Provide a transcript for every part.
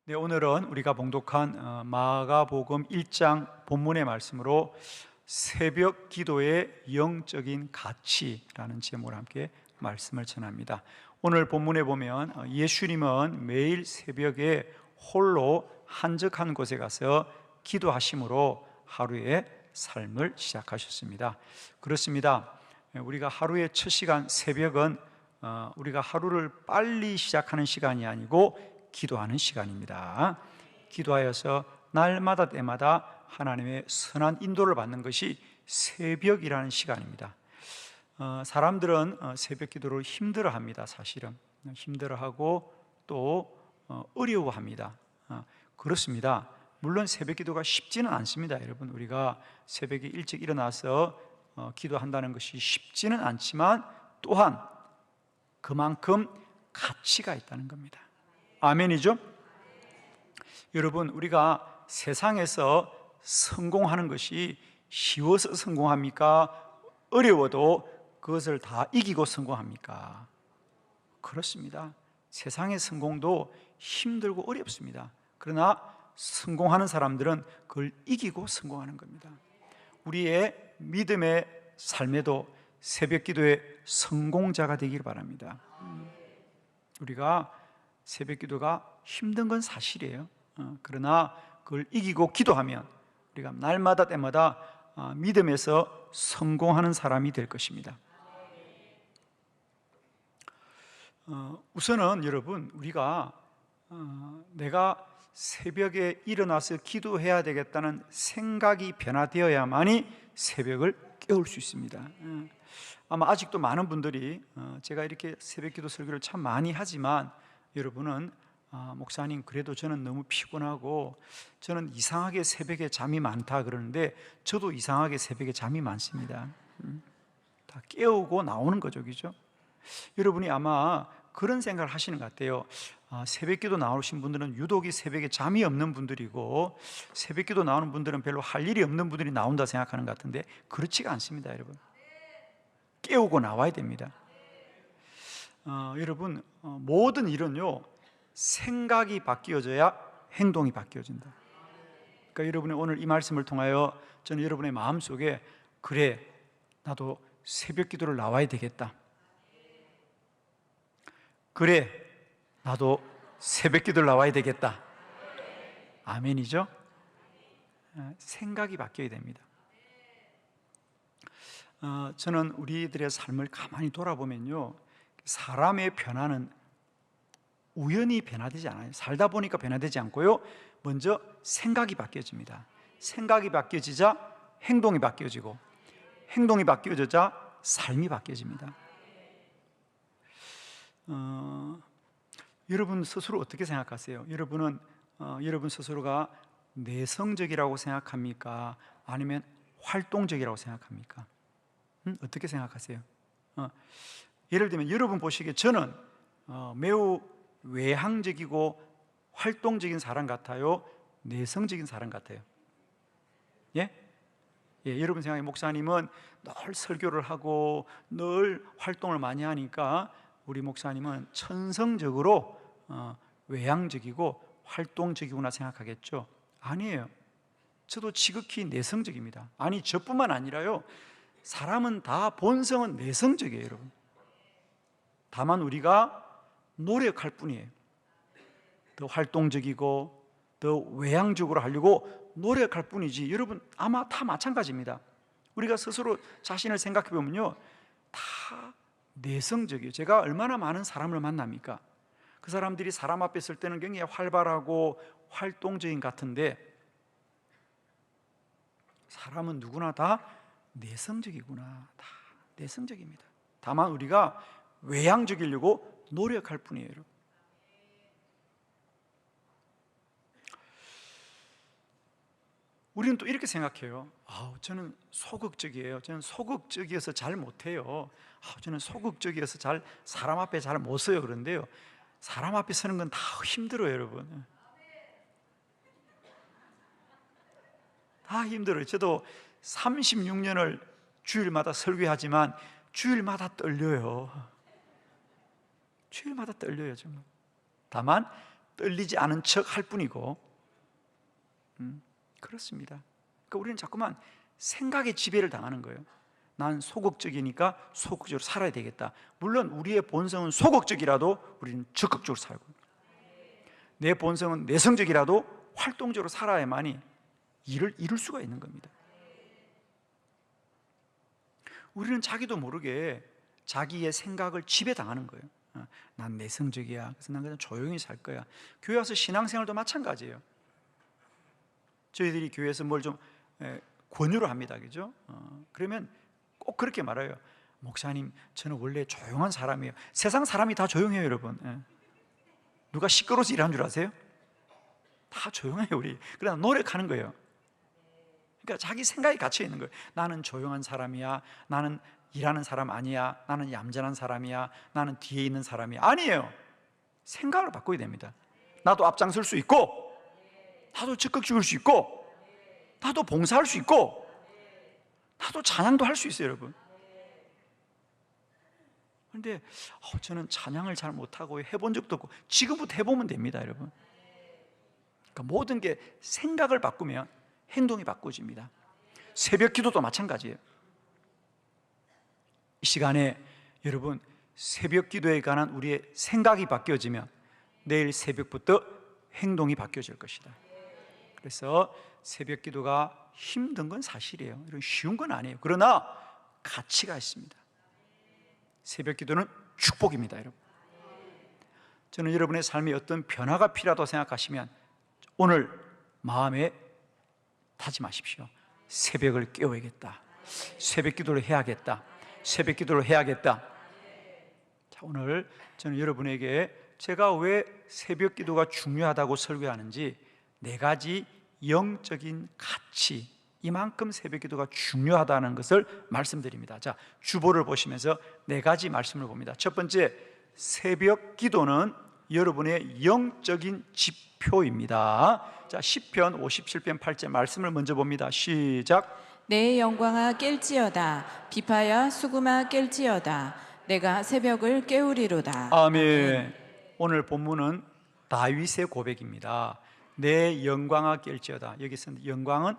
네, 오늘은 우리가 봉독한 마가복음 1장 본문의 말씀으로 새벽 기도의 영적인 가치라는 제목으로 함께 말씀을 전합니다. 오늘 본문에 보면 예수님은 매일 새벽에 홀로 한적한 곳에 가서 기도하심으로 하루의 삶을 시작하셨습니다. 그렇습니다. 우리가 하루의 첫 시간 새벽은 우리가 하루를 빨리 시작하는 시간이 아니고 기도하는 시간입니다. 기도하여서 날마다 때마다 하나님의 선한 인도를 받는 것이 새벽이라는 시간입니다. 사람들은 새벽 기도를 힘들어합니다. 사실은 힘들어하고 또 어려워합니다. 그렇습니다. 물론 새벽 기도가 쉽지는 않습니다. 여러분, 우리가 새벽에 일찍 일어나서 기도한다는 것이 쉽지는 않지만 또한 그만큼 가치가 있다는 겁니다. 아멘이죠? 여러분, 우리가 세상에서 성공하는 것이 쉬워서 성공합니까? 어려워도 그것을 다 이기고 성공합니까? 그렇습니다. 세상의 성공도 힘들고 어렵습니다. 그러나 성공하는 사람들은 그걸 이기고 성공하는 겁니다. 우리의 믿음의 삶에도 새벽 기도의 성공자가 되길 바랍니다. 우리가 새벽 기도가 힘든 건 사실이에요. 그러나 그걸 이기고 기도하면 우리가 날마다 때마다 믿음에서 성공하는 사람이 될 것입니다. 우선은 여러분, 우리가 내가 새벽에 일어나서 기도해야 되겠다는 생각이 변화되어야만이 새벽을 깨울 수 있습니다. 아마 아직도 많은 분들이 제가 이렇게 새벽 기도 설교를 참 많이 하지만 여러분은 목사님, 그래도 저는 너무 피곤하고 저는 이상하게 새벽에 잠이 많다 그러는데 저도 이상하게 새벽에 잠이 많습니다. 다 깨우고 나오는 거죠, 그죠? 여러분이 아마 그런 생각을 하시는 것 같아요. 새벽 기도 나오신 분들은 유독이 새벽에 잠이 없는 분들이고 새벽 기도 나오는 분들은 별로 할 일이 없는 분들이 나온다 생각하는 것 같은데 그렇지가 않습니다. 여러분, 깨우고 나와야 됩니다. 여러분, 모든 일은요, 생각이 바뀌어져야 행동이 바뀌어진다. 그러니까 여러분이 오늘 이 말씀을 통하여 저는 여러분의 마음속에 그래, 나도 새벽 기도를 나와야 되겠다. 그래, 나도 새벽 기도를 나와야 되겠다. 아멘이죠? 생각이 바뀌어야 됩니다. 저는 우리들의 삶을 가만히 돌아보면요, 사람의 변화는 우연히 변화되지 않아요. 살다 보니까 변화되지 않고요, 먼저 생각이 바뀌어집니다. 생각이 바뀌어지자 행동이 바뀌어지고 행동이 바뀌어지자 삶이 바뀌어집니다. 여러분 스스로 어떻게 생각하세요? 여러분은 여러분 스스로가 내성적이라고 생각합니까? 아니면 활동적이라고 생각합니까? 어떻게 생각하세요? 예를 들면 여러분 보시기에 저는 매우 외향적이고 활동적인 사람 같아요? 내성적인 사람 같아요? 예? 여러분 생각에 목사님은 늘 설교를 하고 늘 활동을 많이 하니까 우리 목사님은 천성적으로 외향적이고 활동적이구나 생각하겠죠? 아니에요. 저도 지극히 내성적입니다. 아니, 저뿐만 아니라요, 사람은 다 본성은 내성적이에요, 여러분. 다만 우리가 노력할 뿐이에요. 더 활동적이고 더 외향적으로 하려고 노력할 뿐이지 여러분 아마 다 마찬가지입니다. 우리가 스스로 자신을 생각해 보면요, 다 내성적이에요. 제가 얼마나 많은 사람을 만납니까? 그 사람들이 사람 앞에 설 때는 굉장히 활발하고 활동적인 것 같은데 사람은 누구나 다 내성적이구나. 다 내성적입니다. 다만 우리가 외향적이려고 노력할 뿐이에요, 여러분. 우리는 또 이렇게 생각해요. 저는 소극적이에요. 저는 소극적이어서 잘 못해요. 저는 소극적이어서 사람 앞에 잘 못 서요. 그런데요, 사람 앞에 서는 건 다 힘들어요, 여러분. 다 힘들어요. 저도 36년을 주일마다 설교하지만 주일마다 떨려요. 주일마다 떨려요, 정말. 다만 떨리지 않은 척 할 뿐이고, 그렇습니다. 그러니까 우리는 자꾸만 생각의 지배를 당하는 거예요. 난 소극적이니까 소극적으로 살아야 되겠다. 물론 우리의 본성은 소극적이라도 우리는 적극적으로 살고, 내 본성은 내성적이라도 활동적으로 살아야만이 일을 이룰 수가 있는 겁니다. 우리는 자기도 모르게 자기의 생각을 지배당하는 거예요. 난 내성적이야, 그래서 난 그냥 조용히 살 거야. 교회 와서 신앙생활도 마찬가지예요. 저희들이 교회에서 뭘 좀 권유를 합니다, 그죠? 그러면 꼭 그렇게 말해요. 목사님, 저는 원래 조용한 사람이에요. 세상 사람이 다 조용해요, 여러분. 누가 시끄러워서 일하는 줄 아세요? 다 조용해요, 우리. 그러나 노력하는 거예요. 그러니까 자기 생각이 갇혀 있는 거예요. 나는 조용한 사람이야, 나는 일하는 사람 아니야, 나는 얌전한 사람이야, 나는 뒤에 있는 사람이야. 아니에요. 생각을 바꿔야 됩니다. 나도 앞장설 수 있고, 나도 적극 죽을 수 있고, 나도 봉사할 수 있고, 나도 찬양도 할 수 있어요, 여러분. 그런데 저는 찬양을 잘 못하고 해본 적도 없고, 지금부터 해보면 됩니다, 여러분. 그러니까 모든 게 생각을 바꾸면 행동이 바꿔집니다. 새벽 기도도 마찬가지예요. 이 시간에 여러분, 새벽 기도에 관한 우리의 생각이 바뀌어지면 내일 새벽부터 행동이 바뀌어질 것이다. 그래서 새벽 기도가 힘든 건 사실이에요. 이런 쉬운 건 아니에요. 그러나 가치가 있습니다. 새벽 기도는 축복입니다, 여러분. 저는 여러분의 삶에 어떤 변화가 필요하다고 생각하시면 오늘 마음에 다짐하십시오. 새벽을 깨워야겠다. 새벽 기도를 해야겠다. 새벽 기도를 해야겠다. 자, 오늘 저는 여러분에게 제가 왜 새벽 기도가 중요하다고 설교하는지 네 가지 영적인 가치, 이만큼 새벽 기도가 중요하다는 것을 말씀드립니다. 자, 주보를 보시면서 네 가지 말씀을 봅니다. 첫 번째, 새벽 기도는 여러분의 영적인 지표입니다. 자, 시편 57편 8절 말씀을 먼저 봅니다. 시작. 내 영광아 깰지어다, 비파야 수금아 깰지어다, 내가 새벽을 깨우리로다. 아멘. 오늘 본문은 다윗의 고백입니다. 내 영광아 깰지어다. 여기서 영광은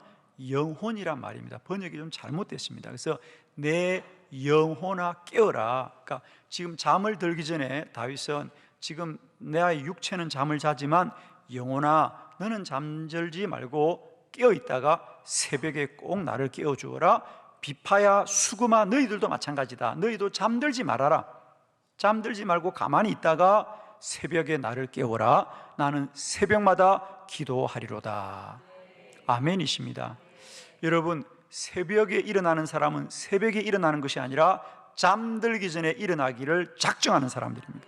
영혼이란 말입니다. 번역이 좀 잘못됐습니다. 그래서 내 영혼아 깨어라. 그러니까 지금 잠을 들기 전에 다윗은 지금 내 육체는 잠을 자지만 영혼아 너는 잠들지 말고 깨어 있다가 새벽에 꼭 나를 깨워 주어라. 비파야 수금아 너희들도 마찬가지다. 너희도 잠들지 말아라. 잠들지 말고 가만히 있다가 새벽에 나를 깨워라. 나는 새벽마다 기도하리로다. 아멘이십니다. 여러분, 새벽에 일어나는 사람은 새벽에 일어나는 것이 아니라 잠들기 전에 일어나기를 작정하는 사람들입니다.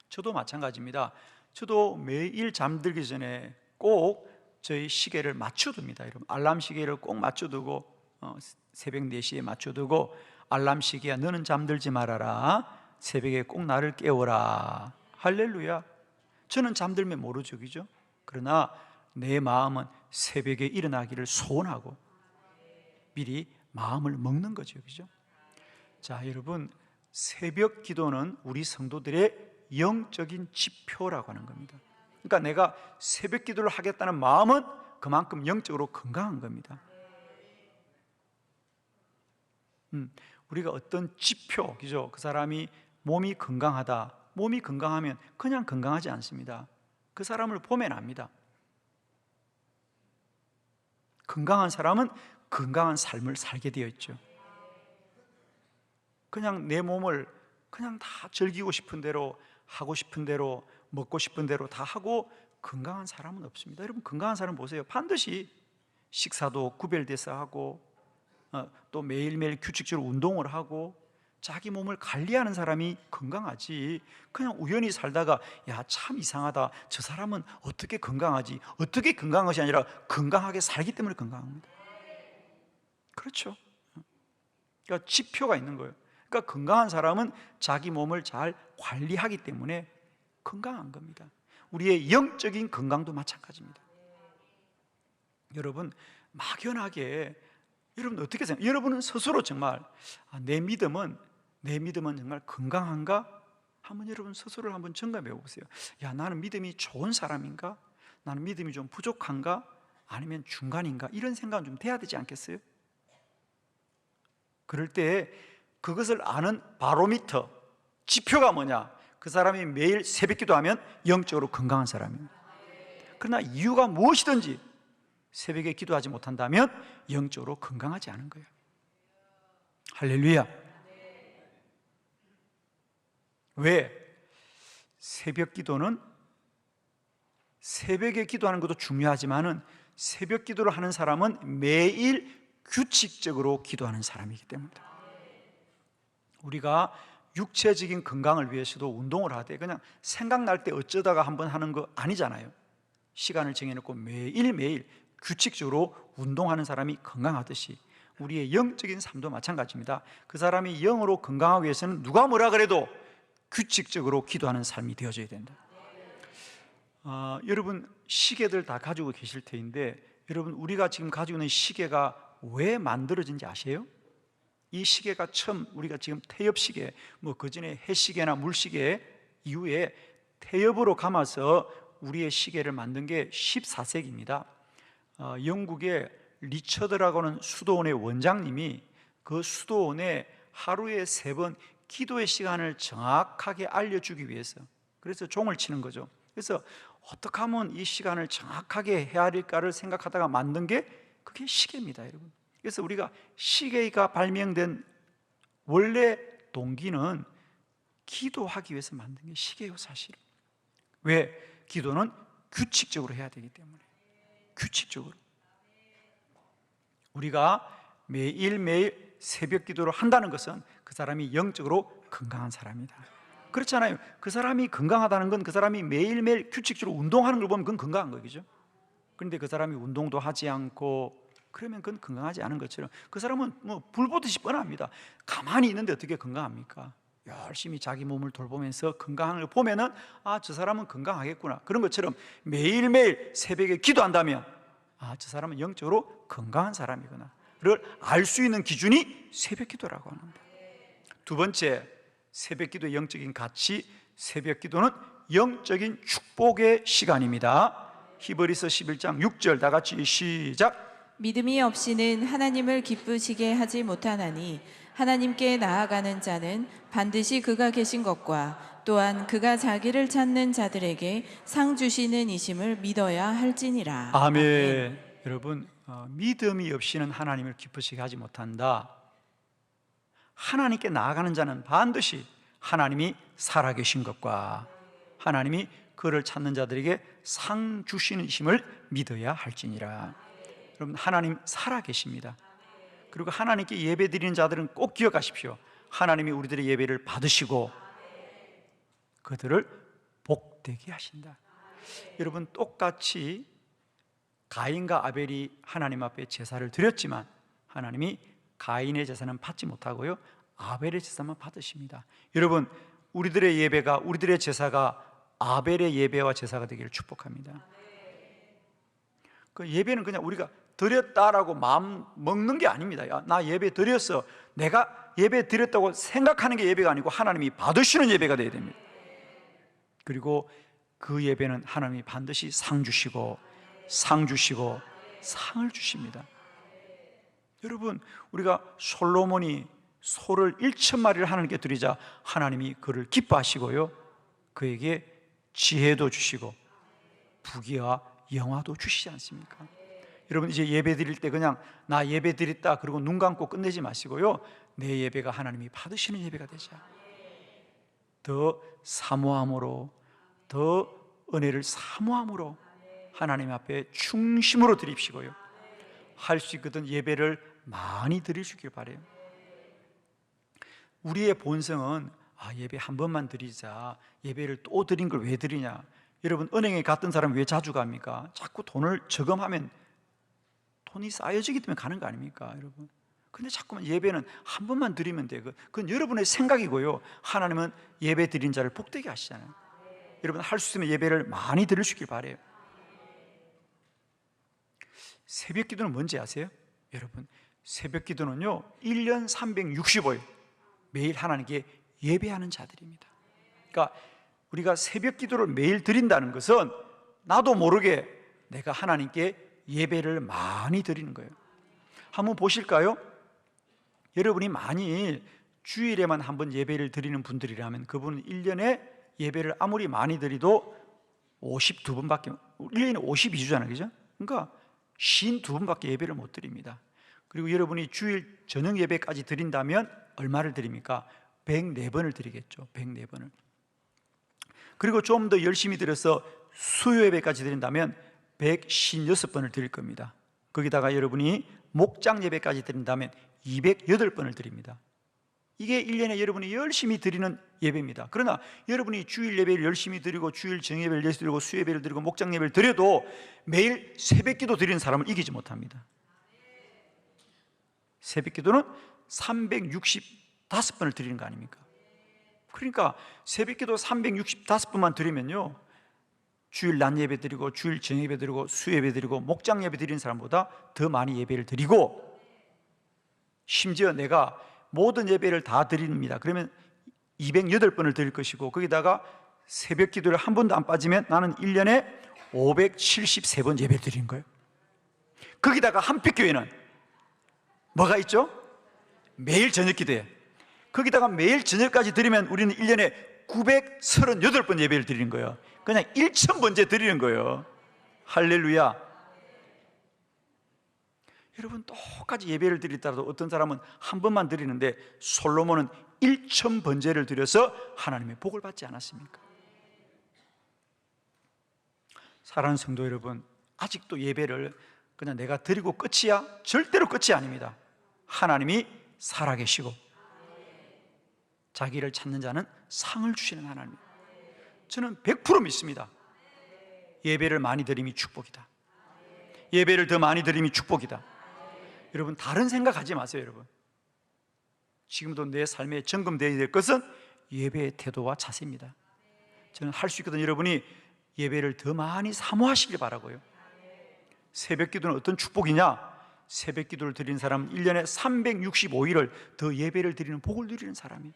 저도 마찬가지입니다. 저도 매일 잠들기 전에 꼭 저희 시계를 맞춰둡니다. 여러분, 알람 시계를 꼭 맞춰두고 새벽 4시에 맞춰두고 알람 시계야 너는 잠들지 말아라. 새벽에 꼭 나를 깨워라. 할렐루야. 저는 잠들면 모르죠, 그죠? 그러나 내 마음은 새벽에 일어나기를 소원하고 미리 마음을 먹는 거죠, 그죠? 자, 여러분, 새벽 기도는 우리 성도들의 영적인 지표라고 하는 겁니다. 그러니까 내가 새벽 기도를 하겠다는 마음은 그만큼 영적으로 건강한 겁니다. 우리가 어떤 지표, 그죠? 그 사람이 몸이 건강하다. 몸이 건강하면 그냥 건강하지 않습니다. 그 사람을 보면 압니다. 건강한 사람은 건강한 삶을 살게 되어 있죠. 그냥 내 몸을 그냥 다 즐기고 싶은 대로 하고 싶은 대로 먹고 싶은 대로 다 하고 건강한 사람은 없습니다. 여러분, 건강한 사람 보세요. 반드시 식사도 구별돼서 하고 또 매일매일 규칙적으로 운동을 하고 자기 몸을 관리하는 사람이 건강하지, 그냥 우연히 살다가 야, 참 이상하다, 저 사람은 어떻게 건강하지, 어떻게 건강한 것이 아니라 건강하게 살기 때문에 건강합니다. 그렇죠? 그러니까 지표가 있는 거예요. 그러니까 건강한 사람은 자기 몸을 잘 관리하기 때문에 건강한 겁니다. 우리의 영적인 건강도 마찬가지입니다. 여러분, 막연하게 여러분 어떻게 생각해요? 여러분은 스스로 정말 내 믿음은 정말 건강한가? 한번 여러분 스스로를 한번 점검해 보세요. 야, 나는 믿음이 좋은 사람인가? 나는 믿음이 좀 부족한가? 아니면 중간인가? 이런 생각은 좀 돼야 되지 않겠어요? 그럴 때 그것을 아는 바로미터, 지표가 뭐냐? 그 사람이 매일 새벽 기도하면 영적으로 건강한 사람입니다. 그러나 이유가 무엇이든지 새벽에 기도하지 못한다면 영적으로 건강하지 않은 거예요. 할렐루야. 왜? 새벽 기도는 새벽에 기도하는 것도 중요하지만은 새벽 기도를 하는 사람은 매일 규칙적으로 기도하는 사람이기 때문입니다. 우리가 육체적인 건강을 위해서도 운동을 하되 그냥 생각날 때 어쩌다가 한번 하는 거 아니잖아요. 시간을 정해놓고 매일매일 규칙적으로 운동하는 사람이 건강하듯이 우리의 영적인 삶도 마찬가지입니다. 그 사람이 영으로 건강하기 위해서는 누가 뭐라 그래도 규칙적으로 기도하는 삶이 되어져야 된다. 여러분 시계들 다 가지고 계실 텐데 여러분 우리가 지금 가지고 있는 시계가 왜 만들어진지 아세요? 이 시계가 처음 우리가 지금 태엽시계, 뭐 그전에 해시계나 물시계 이후에 태엽으로 감아서 우리의 시계를 만든 게 14세기입니다. 영국의 리처드라고는 수도원의 원장님이 그 수도원에 하루에 3번 기도의 시간을 정확하게 알려주기 위해서 그래서 종을 치는 거죠. 그래서 어떻게 하면 이 시간을 정확하게 해야 할까를 생각하다가 만든 게 그게 시계입니다, 여러분. 그래서 우리가 시계가 발명된 원래 동기는 기도하기 위해서 만든 게 시계예요, 사실은. 왜? 기도는 규칙적으로 해야 되기 때문에. 규칙적으로. 우리가 매일매일 새벽 기도를 한다는 것은 그 사람이 영적으로 건강한 사람이다. 그렇잖아요. 그 사람이 건강하다는 건 그 사람이 매일매일 규칙적으로 운동하는 걸 보면 그건 건강한 거죠. 그런데 그 사람이 운동도 하지 않고 그러면 그건 건강하지 않은 것처럼 그 사람은 뭐 불보듯이 뻔합니다. 가만히 있는데 어떻게 건강합니까? 열심히 자기 몸을 돌보면서 건강한 걸 보면은 저 사람은 건강하겠구나. 그런 것처럼 매일매일 새벽에 기도한다면 저 사람은 영적으로 건강한 사람이구나 를 알 수 있는 기준이 새벽 기도라고 합니다. 두 번째, 새벽 기도의 영적인 가치, 새벽 기도는 영적인 축복의 시간입니다. 히브리서 11장 6절 다 같이 시작. 믿음이 없이는 하나님을 기쁘시게 하지 못하나니 하나님께 나아가는 자는 반드시 그가 계신 것과 또한 그가 자기를 찾는 자들에게 상 주시는 이심을 믿어야 할지니라. 아멘. 여러분, 믿음이 없이는 하나님을 기쁘시게 하지 못한다. 하나님께 나아가는 자는 반드시 하나님이 살아계신 것과 하나님이 그를 찾는 자들에게 상 주시는 이심을 믿어야 할지니라. 여러분, 하나님 살아계십니다. 그리고 하나님께 예배 드리는 자들은 꼭 기억하십시오. 하나님이 우리들의 예배를 받으시고 그들을 복되게 하신다. 여러분, 똑같이 가인과 아벨이 하나님 앞에 제사를 드렸지만 하나님이 가인의 제사는 받지 못하고요 아벨의 제사만 받으십니다. 여러분, 우리들의 예배가, 우리들의 제사가 아벨의 예배와 제사가 되기를 축복합니다. 그 예배는 그냥 우리가 드렸다라고 마음 먹는 게 아닙니다. 야, 나 예배 드렸어. 내가 예배 드렸다고 생각하는 게 예배가 아니고 하나님이 받으시는 예배가 되어야 됩니다. 그리고 그 예배는 하나님이 반드시 상 주시고 상을 주십니다. 여러분, 우리가 솔로몬이 소를 1,000마리를 하나님께 드리자 하나님이 그를 기뻐하시고요 그에게 지혜도 주시고 부귀와 영화도 주시지 않습니까? 여러분, 이제 예배 드릴 때 그냥 나 예배 드렸다 그리고 눈 감고 끝내지 마시고요 내 예배가 하나님이 받으시는 예배가 되자. 더 사모함으로, 더 은혜를 사모함으로 하나님 앞에 중심으로 드립시고요 할 수 있거든 예배를 많이 드리시길 바라요. 우리의 본성은 예배 한 번만 드리자, 예배를 또 드린 걸 왜 드리냐. 여러분, 은행에 갔던 사람 왜 자주 갑니까? 자꾸 돈을 저금하면 돈이 쌓여지기 때문에 가는 거 아닙니까, 여러분? 근데 자꾸만 예배는 한 번만 드리면 돼. 그건 여러분의 생각이고요 하나님은 예배 드린 자를 복되게 하시잖아요. 여러분, 할 수 있으면 예배를 많이 드리시길 바라요. 새벽 기도는 뭔지 아세요? 여러분, 새벽 기도는요 1년 365일 매일 하나님께 예배하는 자들입니다. 그러니까 우리가 새벽 기도를 매일 드린다는 것은 나도 모르게 내가 하나님께 예배를 많이 드리는 거예요. 한번 보실까요? 여러분이 만일 주일에만 한번 예배를 드리는 분들이라면 그분은 1년에 예배를 아무리 많이 드려도 52번밖에, 1년에 52주잖아요, 그죠? 그러니까 52번밖에 예배를 못 드립니다. 그리고 여러분이 주일 저녁 예배까지 드린다면 얼마를 드립니까? 104번을 드리겠죠. 104번을. 그리고 좀 더 열심히 드려서 수요 예배까지 드린다면 156번을 드릴 겁니다. 거기다가 여러분이 목장 예배까지 드린다면 208번을 드립니다. 이게 1년에 여러분이 열심히 드리는 예배입니다. 그러나 여러분이 주일 예배를 열심히 드리고 주일 정예배를 열심히 드리고 수요 예배를 드리고 목장 예배를 드려도 매일 새벽기도 드리는 사람을 이기지 못합니다. 새벽기도는 365번을 드리는 거 아닙니까? 그러니까 새벽기도 365번만 드리면요, 주일 낮 예배 드리고 주일 정예배 드리고 수요 예배 드리고 목장 예배 드리는 사람보다 더 많이 예배를 드리고, 심지어 내가 모든 예배를 다 드립니다. 그러면 208번을 드릴 것이고, 거기다가 새벽 기도를 한 번도 안 빠지면 나는 1년에 573번 예배를 드리는 거예요. 거기다가 한빛교회는 뭐가 있죠? 매일 저녁 기도예요. 거기다가 매일 저녁까지 드리면 우리는 1년에 938번 예배를 드리는 거예요. 그냥 1000번째 드리는 거예요. 할렐루야. 여러분, 똑같이 예배를 드리더라도 어떤 사람은 한 번만 드리는데 솔로몬은 1000번제를 드려서 하나님의 복을 받지 않았습니까? 사랑하는 성도 여러분, 아직도 예배를 그냥 내가 드리고 끝이야? 절대로 끝이 아닙니다. 하나님이 살아계시고 자기를 찾는 자는 상을 주시는 하나님, 저는 100% 믿습니다. 예배를 많이 드림이 축복이다. 예배를 더 많이 드림이 축복이다. 여러분, 다른 생각하지 마세요. 여러분, 지금도 내 삶에 점검되어야 될 것은 예배의 태도와 자세입니다. 저는 할 수 있거든. 여러분이 예배를 더 많이 사모하시길 바라고요. 새벽 기도는 어떤 축복이냐? 새벽 기도를 드리는 사람은 1년에 365일을 더 예배를 드리는 복을 누리는 사람이에요.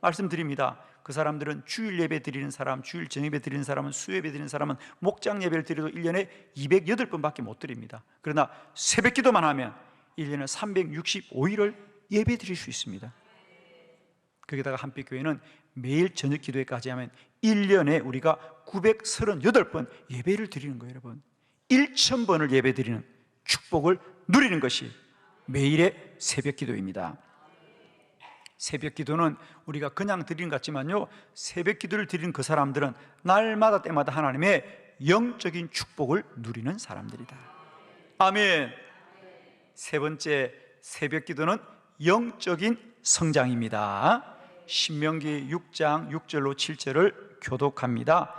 말씀드립니다. 그 사람들은 주일 예배 드리는 사람, 주일 정예배 드리는 사람은, 수요 예배 드리는 사람은 목장 예배를 드려도 1년에 208번밖에 못 드립니다. 그러나 새벽 기도만 하면 1년에 365일을 예배 드릴 수 있습니다. 거기다가 한빛교회는 매일 저녁 기도회까지 하면 1년에 우리가 938번 예배를 드리는 거예요. 여러분, 1000번을 예배 드리는 축복을 누리는 것이 매일의 새벽 기도입니다. 새벽 기도는 우리가 그냥 드리는 것 같지만요, 새벽 기도를 드리는 그 사람들은 날마다 때마다 하나님의 영적인 축복을 누리는 사람들이다. 아멘. 세 번째, 새벽 기도는 영적인 성장입니다. 신명기 6장 6절로 7절을 교독합니다.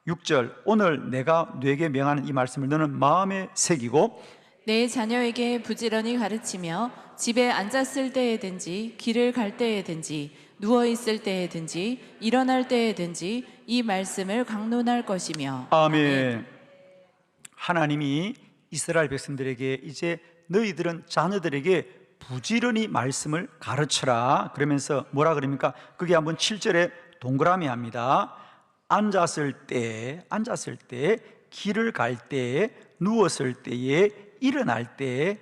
6절, 오늘 내가 너에게 명하는 이 말씀을 너는 마음에 새기고 내 자녀에게 부지런히 가르치며 집에 앉았을 때에든지 길을 갈 때에든지 누워 있을 때에든지 일어날 때에든지 이 말씀을 강론할 것이며. 아멘. 하나님이 이스라엘 백성들에게 이제 너희들은 자녀들에게 부지런히 말씀을 가르쳐라 그러면서 뭐라 그럽니까? 그게 한번 7절에 동그라미 합니다. 앉았을 때, 길을 갈 때, 누웠을 때에, 일어날 때에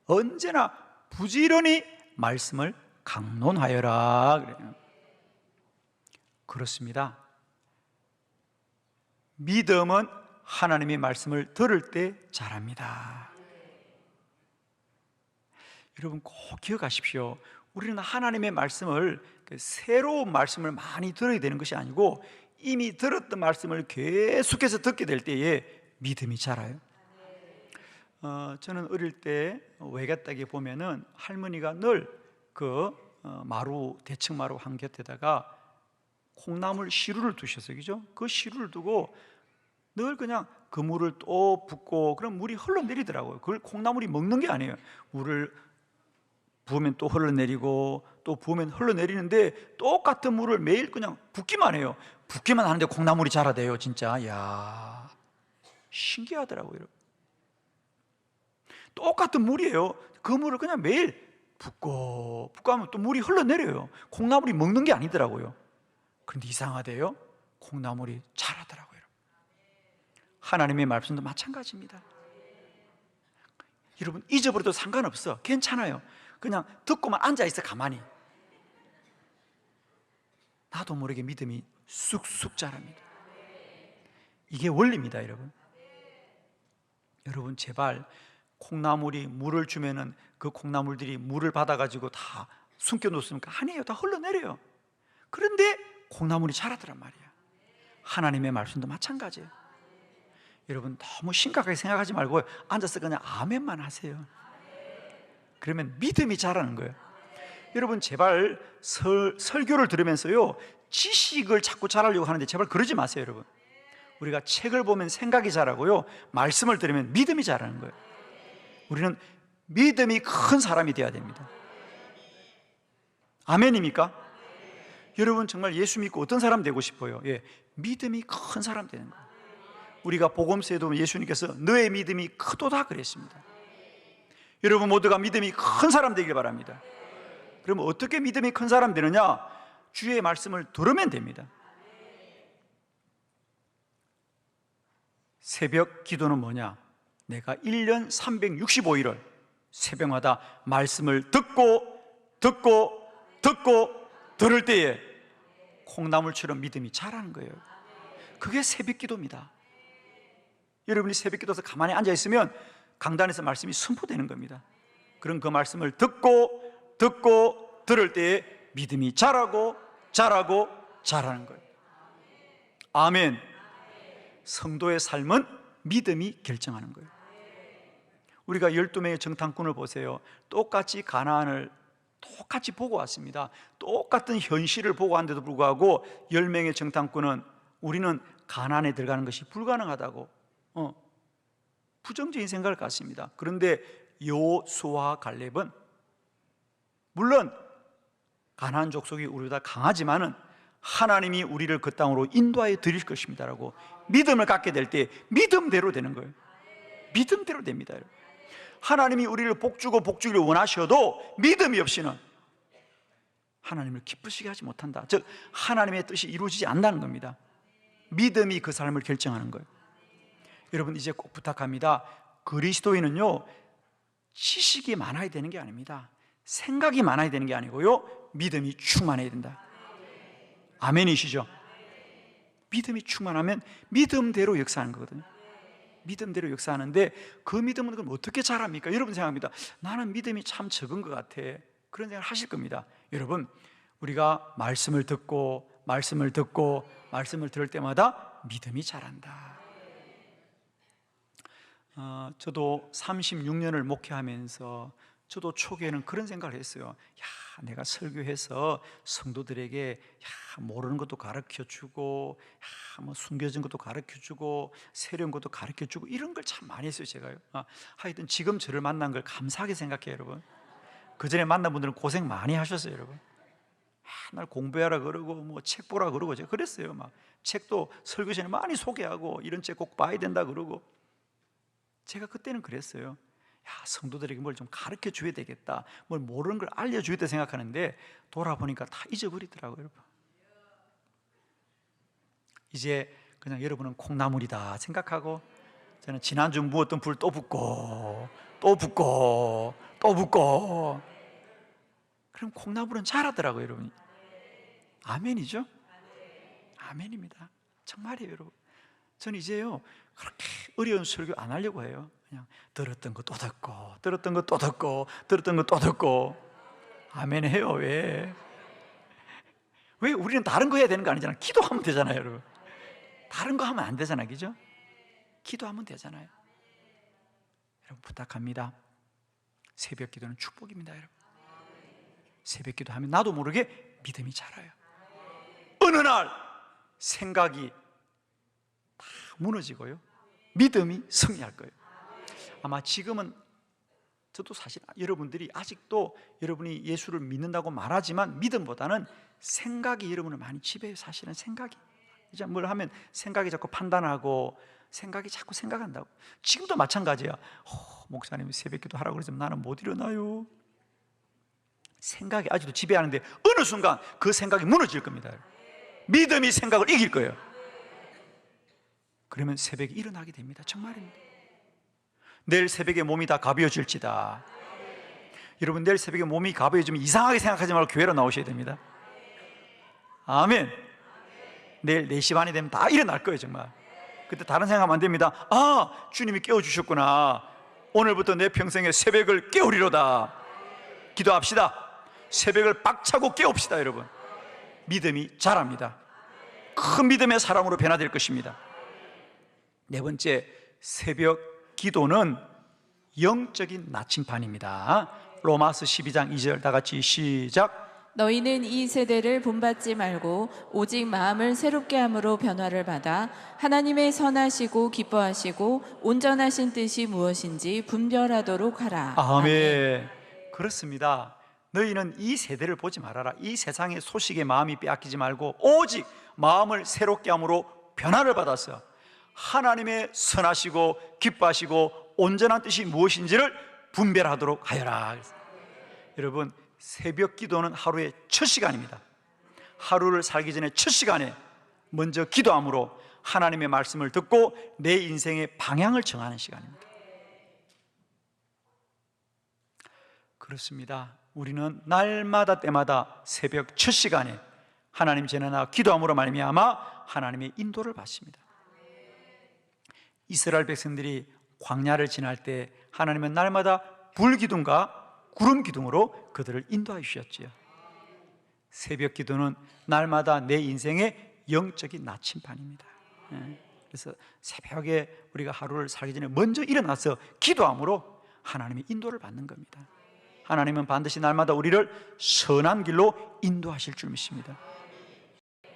언제나 부지런히 말씀을 강론하여라 그래요. 그렇습니다. 믿음은 하나님의 말씀을 들을 때 자랍니다. 여러분, 꼭 기억하십시오. 우리는 하나님의 말씀을, 새로운 말씀을 많이 들어야 되는 것이 아니고 이미 들었던 말씀을 계속해서 듣게 될 때에 믿음이 자라요. 저는 어릴 때 외갓댁에 보면은 할머니가 늘 마루, 대청마루 한 곁에다가 콩나물 시루를 두셨어요. 그죠? 그 시루를 두고 늘 그냥 그 물을 또 붓고 그럼 물이 흘러내리더라고요. 그걸 콩나물이 먹는 게 아니에요. 물을 부으면 또 흘러내리고 또 부으면 흘러내리는데 똑같은 물을 매일 그냥 붓기만 해요. 붓기만 하는데 콩나물이 자라대요. 진짜, 이야, 신기하더라고요. 똑같은 물이에요. 그 물을 그냥 매일 붓고 하면 또 물이 흘러내려요. 콩나물이 먹는 게 아니더라고요. 그런데 이상하대요. 콩나물이 자라더라고요. 하나님의 말씀도 마찬가지입니다. 여러분, 잊어버려도 상관없어. 괜찮아요. 그냥 듣고만 앉아있어. 가만히. 나도 모르게 믿음이 쑥쑥 자랍니다. 이게 원리입니다. 여러분, 여러분 제발 콩나물이 물을 주면은 그 콩나물들이 물을 받아가지고 다 숨겨 놓습니까? 아니에요. 다 흘러내려요. 그런데 콩나물이 자라더란 말이야. 하나님의 말씀도 마찬가지예요. 여러분, 너무 심각하게 생각하지 말고 앉아서 그냥 아멘만 하세요. 그러면 믿음이 자라는 거예요. 여러분, 제발 설교를 들으면서요 지식을 자꾸 잘하려고 하는데 제발 그러지 마세요. 여러분, 우리가 책을 보면 생각이 자라고요, 말씀을 들으면 믿음이 자라는 거예요. 우리는 믿음이 큰 사람이 되어야 됩니다. 아멘입니까? 여러분, 정말 예수 믿고 어떤 사람 되고 싶어요? 예, 믿음이 큰 사람 되는 거예요. 우리가 복음서에도 예수님께서 너의 믿음이 크도다 그랬습니다. 여러분 모두가 믿음이 큰 사람 되길 바랍니다. 그러면 어떻게 믿음이 큰 사람 되느냐? 주의 말씀을 들으면 됩니다. 새벽 기도는 뭐냐? 내가 1년 365일을 새벽마다 말씀을 듣고 들을 때에 콩나물처럼 믿음이 자라는 거예요. 그게 새벽 기도입니다. 여러분이 새벽 기도에서 가만히 앉아있으면 강단에서 말씀이 선포되는 겁니다. 그럼 그 말씀을 듣고 들을 때에 믿음이 자라는 거예요. 아멘. 성도의 삶은 믿음이 결정하는 거예요. 우리가 12명의 정탐꾼을 보세요. 똑같이 가나안을 똑같이 보고 왔습니다. 똑같은 현실을 보고 왔는데도 불구하고 10명의 정탐꾼은 우리는 가나안에 들어가는 것이 불가능하다고 부정적인 생각을 갖습니다. 그런데 여호수아와 갈렙은 물론 가나안 족속이 우리보다 강하지만은 하나님이 우리를 그 땅으로 인도하여 드릴 것입니다라고 믿음을 갖게 될 때 믿음대로 되는 거예요. 믿음대로 됩니다. 하나님이 우리를 복주기를 원하셔도 믿음이 없이는 하나님을 기쁘시게 하지 못한다. 즉 하나님의 뜻이 이루어지지 않는다는 겁니다. 믿음이 그 삶을 결정하는 거예요. 여러분, 이제 꼭 부탁합니다. 그리스도인은요 지식이 많아야 되는 게 아닙니다. 생각이 많아야 되는 게 아니고요, 믿음이 충만해야 된다. 아멘이시죠? 믿음이 충만하면 믿음대로 역사하는 거거든요. 믿음대로 역사하는데 그 믿음은 그럼 어떻게 자랍니까? 여러분 생각합니다. 나는 믿음이 참 적은 것 같아. 그런 생각을 하실 겁니다. 여러분, 우리가 말씀을 듣고 말씀을 들을 때마다 믿음이 자란다. 저도 36년을 목회하면서 저도 초기에는 그런 생각을 했어요. 야, 내가 설교해서 성도들에게 모르는 것도 가르쳐주고, 뭐 숨겨진 것도 가르쳐주고, 새로운 것도 가르쳐주고, 이런 걸 참 많이 했어요. 제가요. 하여튼 지금 저를 만난 걸 감사하게 생각해요. 여러분, 그 전에 만난 분들은 고생 많이 하셨어요. 여러분, 날 공부하라 그러고 뭐 책 보라 그러고 제가 그랬어요. 막 책도 설교 전에 많이 소개하고 이런 책 꼭 봐야 된다 그러고. 제가 그때는 그랬어요. 야, 성도들에게 뭘 좀 가르쳐 줘야 되겠다, 뭘 모르는 걸 알려줘야 돼 생각하는데 돌아보니까 다 잊어버리더라고요. 여러분, 이제 그냥 여러분은 콩나물이다 생각하고, 저는 지난주 무었던 불 또 붙고 그럼 콩나물은 자라더라고요. 여러분, 아멘이죠? 아멘입니다. 정말이에요. 여러분, 저는 이제요 그렇게 어려운 설교 안 하려고 해요. 그냥 들었던 거 또 듣고 아멘 해요. 왜 우리는 다른 거 해야 되는 거 아니잖아요. 기도하면 되잖아요. 여러분, 다른 거 하면 안 되잖아요. 그죠? 기도하면 되잖아요. 여러분, 부탁합니다. 새벽 기도는 축복입니다. 여러분, 새벽 기도하면 나도 모르게 믿음이 자라요. 어느 날 생각이 다 무너지고요, 믿음이 승리할 거예요. 아마 지금은 저도 사실 여러분들이 아직도 여러분이 예수를 믿는다고 말하지만 믿음보다는 생각이 여러분을 많이 지배해요. 사실은 생각이, 이제 뭘 하면 생각이 자꾸 판단하고 생각이 자꾸 생각한다고. 지금도 마찬가지야. 목사님이 새벽기도 하라고 그러지만 나는 못 일어나요. 생각이 아직도 지배하는데 어느 순간 그 생각이 무너질 겁니다. 믿음이 생각을 이길 거예요. 그러면 새벽에 일어나게 됩니다. 정말입니다. 내일 새벽에 몸이 다 가벼워질지다. 여러분, 내일 새벽에 몸이 가벼워지면 이상하게 생각하지 말고 교회로 나오셔야 됩니다. 아멘. 내일 4시 반이 되면 다 일어날 거예요. 정말. 그때 다른 생각하면 안 됩니다. 아, 주님이 깨워주셨구나. 오늘부터 내 평생에 새벽을 깨우리로다. 기도합시다. 새벽을 빡차고 깨웁시다. 여러분, 믿음이 자랍니다. 큰 믿음의 사람으로 변화될 것입니다. 네 번째, 새벽 기도는 영적인 나침반입니다. 로마서 12장 2절 다 같이 시작. 너희는 이 세대를 본받지 말고 오직 마음을 새롭게 함으로 변화를 받아 하나님의 선하시고 기뻐하시고 온전하신 뜻이 무엇인지 분별하도록 하라. 아멘. 그렇습니다. 너희는 이 세대를 보지 말아라. 이 세상의 소식에 마음이 빼앗기지 말고 오직 마음을 새롭게 함으로 변화를 받아서 하나님의 선하시고 기뻐하시고 온전한 뜻이 무엇인지를 분별하도록 하여라. 여러분, 새벽 기도는 하루의 첫 시간입니다. 하루를 살기 전에 첫 시간에 먼저 기도함으로 하나님의 말씀을 듣고 내 인생의 방향을 정하는 시간입니다. 그렇습니다. 우리는 날마다 때마다 새벽 첫 시간에 하나님 전에 나가 기도함으로 말미암아 하나님의 인도를 받습니다. 이스라엘 백성들이 광야를 지날 때 하나님은 날마다 불기둥과 구름 기둥으로 그들을 인도해 주셨지요. 새벽 기도는 날마다 내 인생의 영적인 나침반입니다. 그래서 새벽에 우리가 하루를 살기 전에 먼저 일어나서 기도함으로 하나님의 인도를 받는 겁니다. 하나님은 반드시 날마다 우리를 선한 길로 인도하실 줄 믿습니다.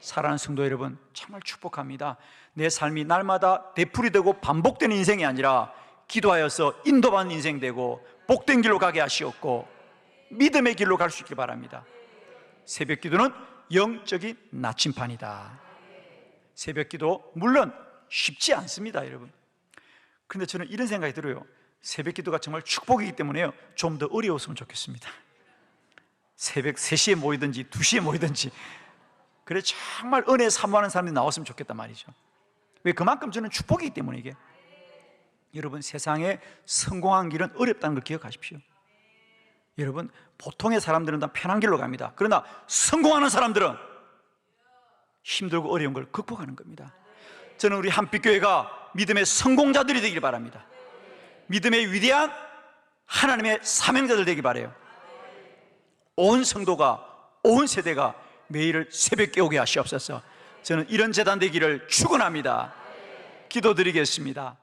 사랑하는 성도 여러분, 정말 축복합니다. 내 삶이 날마다 되풀이되고 반복되는 인생이 아니라 기도하여서 인도받는 인생 되고 복된 길로 가게 하시옵고 믿음의 길로 갈 수 있길 바랍니다. 새벽 기도는 영적인 나침반이다. 새벽 기도 물론 쉽지 않습니다, 여러분. 그런데 저는 이런 생각이 들어요. 새벽 기도가 정말 축복이기 때문에요, 좀 더 어려웠으면 좋겠습니다. 새벽 3시에 모이든지 2시에 모이든지 그래 정말 은혜 사모하는 사람들이 나왔으면 좋겠단 말이죠. 왜? 그만큼 저는 축복이기 때문에. 이게 여러분, 세상에 성공한 길은 어렵다는 걸 기억하십시오. 여러분, 보통의 사람들은 다 편한 길로 갑니다. 그러나 성공하는 사람들은 힘들고 어려운 걸 극복하는 겁니다. 저는 우리 한빛교회가 믿음의 성공자들이 되길 바랍니다. 믿음의 위대한 하나님의 사명자들 되길 바라요. 온 성도가, 온 세대가 매일을 새벽 깨우게 하시옵소서. 저는 이런 재단 되기를 축원합니다. 기도드리겠습니다.